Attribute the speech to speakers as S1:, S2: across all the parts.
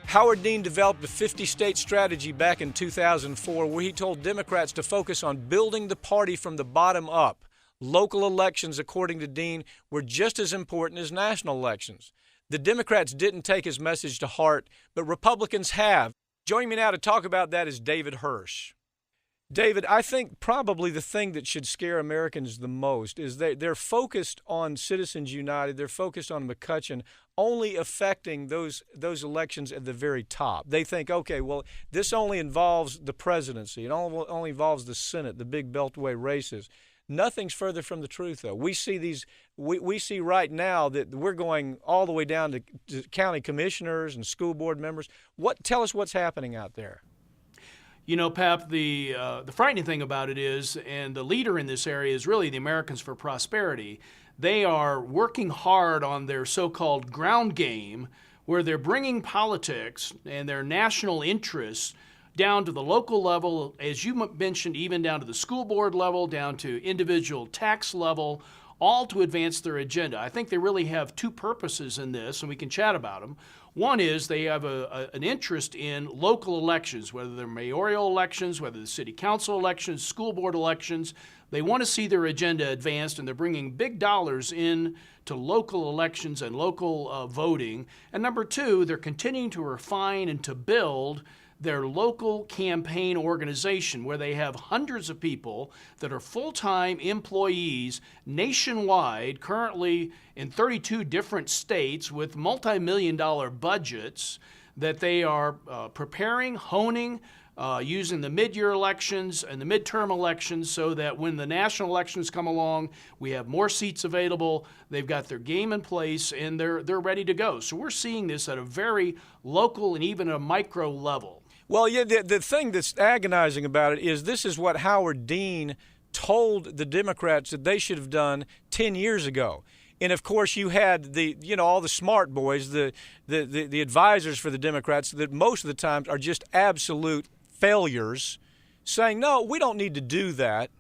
S1: Howard Dean developed a 50-state strategy back in 2004 where he told Democrats to focus on building the party from the bottom up. Local elections, according to Dean, were just as important as national elections. The Democrats didn't take his message to heart, but Republicans have. Joining me now to talk about that is David Hersh. David, I think probably the thing that should scare Americans the most is they're focused on Citizens United. They're focused on McCutcheon only affecting those elections at the very top. They think, okay, well, this only involves the presidency. It only involves the Senate, the big beltway races. Nothing's further from the truth, though. We see right now that we're going all the way down to county commissioners and school board members. Tell us what's happening out there.
S2: You know, Pap, the frightening thing about it is, and the leader in this area is really the Americans for Prosperity. They are working hard on their so-called ground game, where they're bringing politics and their national interests down to the local level, as you mentioned, even down to the school board level, down to individual tax level, all to advance their agenda. I think they really have two purposes in this, and we can chat about them. One is they have an interest in local elections, whether they're mayoral elections, whether they're city council elections, school board elections. They want to see their agenda advanced, and they're bringing big dollars in to local elections and local voting. And number two, they're continuing to refine and to build their local campaign organization, where they have hundreds of people that are full-time employees nationwide, currently in 32 different states with multi-million-dollar budgets that they are preparing, honing, using the mid-year elections and the midterm elections so that when the national elections come along, we have more seats available, they've got their game in place, and they're ready to go. So we're seeing this at a very local and even a micro level.
S1: Well, yeah, the thing that's agonizing about it is this is what Howard Dean told the Democrats that they should have done 10 years ago. And, of course, you had all the smart boys, the advisors for the Democrats that most of the time are just absolute failures, saying, no, we don't need to do that.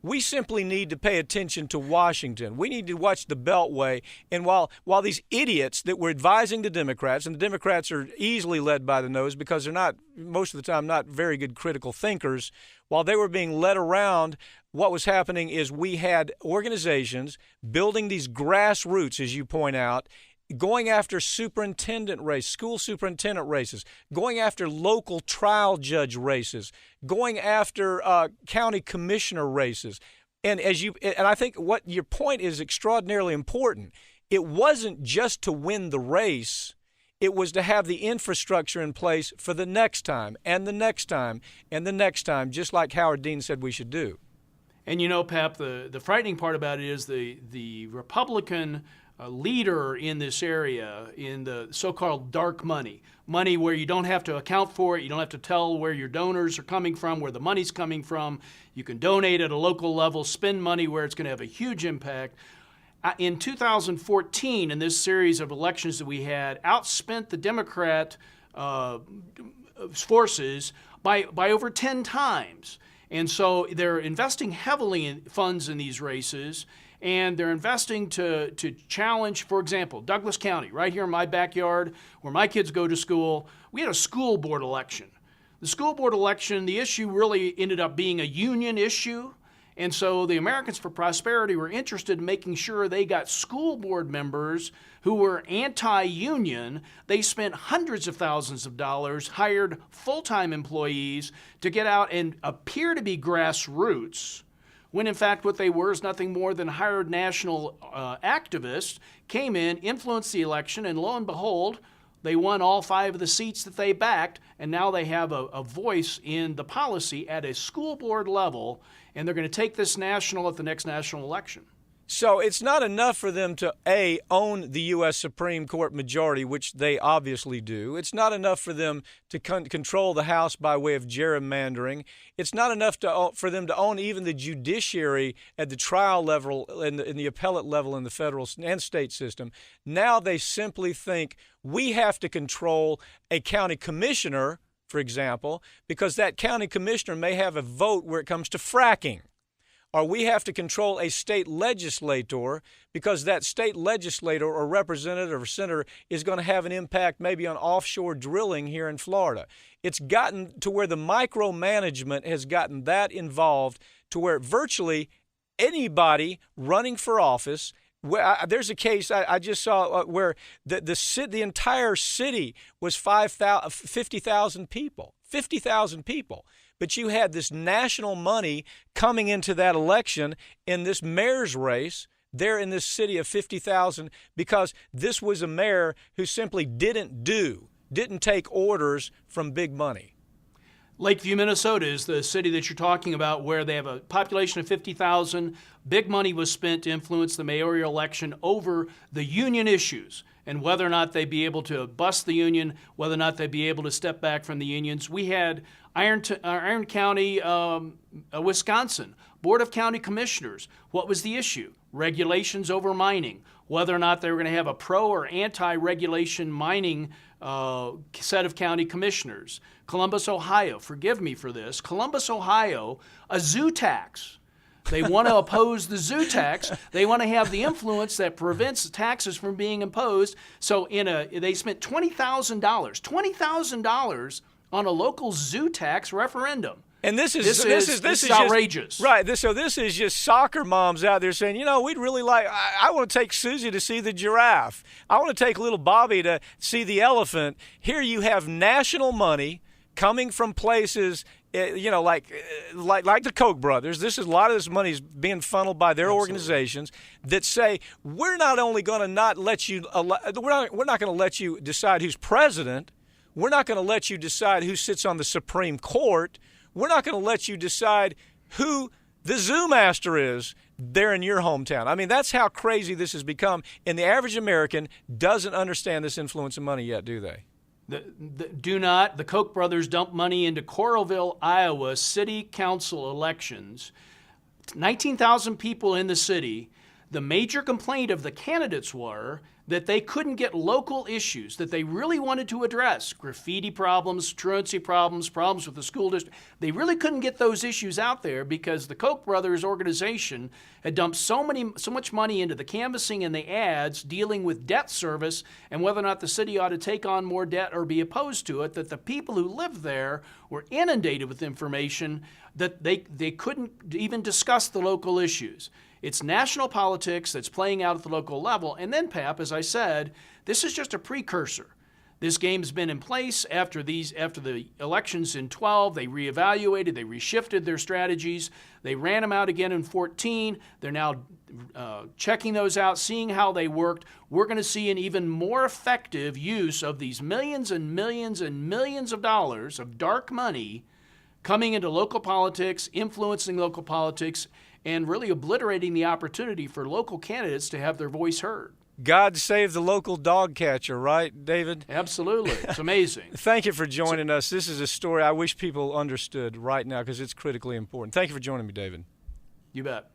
S1: We simply need to pay attention to Washington. We need to watch the Beltway. And while these idiots that were advising the Democrats, and the Democrats are easily led by the nose because they're not, most of the time, not very good critical thinkers, while they were being led around, what was happening is we had organizations building these grassroots, as you point out, going after school superintendent races, going after local trial judge races, going after county commissioner races. And I think what your point is extraordinarily important. It wasn't just to win the race. It was to have the infrastructure in place for the next time and the next time and the next time, just like Howard Dean said we should do.
S2: And you know, Pap, the frightening part about it is the Republican leader in this area, in the so-called dark money where you don't have to account for it, you don't have to tell where your donors are coming from, where the money's coming from. You can donate at a local level, spend money where it's going to have a huge impact. In 2014, in this series of elections that we had, outspent the Democrat forces by over 10 times. And so they're investing heavily in funds in these races, and they're investing to challenge, for example, Douglas County, right here in my backyard where my kids go to school. We had a school board election. The school board election, the issue really ended up being a union issue. And so the Americans for Prosperity were interested in making sure they got school board members who were anti-union. They spent hundreds of thousands of dollars, hired full-time employees to get out and appear to be grassroots, when in fact what they were is nothing more than hired national activists, came in, influenced the election, and lo and behold, they won all 5 of the seats that they backed, and now they have a voice in the policy at a school board level, and they're going to take this national at the next national election.
S1: So it's not enough for them to, A, own the U.S. Supreme Court majority, which they obviously do. It's not enough for them to control the House by way of gerrymandering. It's not enough for them to own even the judiciary at the trial level and the appellate level in the federal and state system. Now they simply think we have to control a county commissioner, for example, because that county commissioner may have a vote where it comes to fracking. or we have to control a state legislator, because that state legislator or representative or senator is going to have an impact maybe on offshore drilling here in Florida. It's gotten to where the micromanagement has gotten that involved to where virtually anybody running for office. There's a case I just saw where the entire city was 50,000 people. 50,000 people. But you had this national money coming into that election in this mayor's race there in this city of 50,000 because this was a mayor who simply didn't take orders from big money.
S2: Lakeview, Minnesota is the city that you're talking about, where they have a population of 50,000. Big money was spent to influence the mayoral election over the union issues and whether or not they'd be able to bust the union, whether or not they'd be able to step back from the unions. We had Iron County, Wisconsin, Board of County Commissioners. What was the issue? Regulations over mining, whether or not they were going to have a pro or anti-regulation mining set of county commissioners. Columbus, Ohio, forgive me for this, Columbus, Ohio, a zoo tax. They want to oppose the zoo tax. They want to have the influence that prevents taxes from being imposed. So they spent $20,000 on a local zoo tax referendum.
S1: And this is
S2: outrageous.
S1: Right. This is just soccer moms out there saying, we'd really like, I want to take Susie to see the giraffe. I want to take little Bobby to see the elephant. Here you have national money coming from places, like the Koch brothers. A lot of this money is being funneled by their organizations that say, we're not only going to not let you, we're not going to let you decide who's president. We're not going to let you decide who sits on the Supreme Court. We're not going to let you decide who the zoo master is there in your hometown. I mean, that's how crazy this has become. And the average American doesn't understand this influence of money yet, do they?
S2: Do not. The Koch brothers dumped money into Coralville, Iowa city council elections. 19,000 people in the city. The major complaint of the candidates were that they couldn't get local issues that they really wanted to address, graffiti problems, truancy problems, problems with the school district. They really couldn't get those issues out there because the Koch brothers organization had dumped so much money into the canvassing and the ads dealing with debt service and whether or not the city ought to take on more debt or be opposed to it, that the people who lived there were inundated with information that they couldn't even discuss the local issues. It's national politics that's playing out at the local level. And then, Pap, as I said, this is just a precursor. This game's been in place after the elections in 12. They reevaluated, they reshifted their strategies. They ran them out again in 14. They're now checking those out, seeing how they worked. We're going to see an even more effective use of these millions and millions and millions of dollars of dark money coming into local politics, influencing local politics, and really obliterating the opportunity for local candidates to have their voice heard.
S1: God save the local dog catcher, right, David?
S2: Absolutely. It's amazing.
S1: Thank you for joining us. This is a story I wish people understood right now because it's critically important. Thank you for joining me, David.
S2: You bet.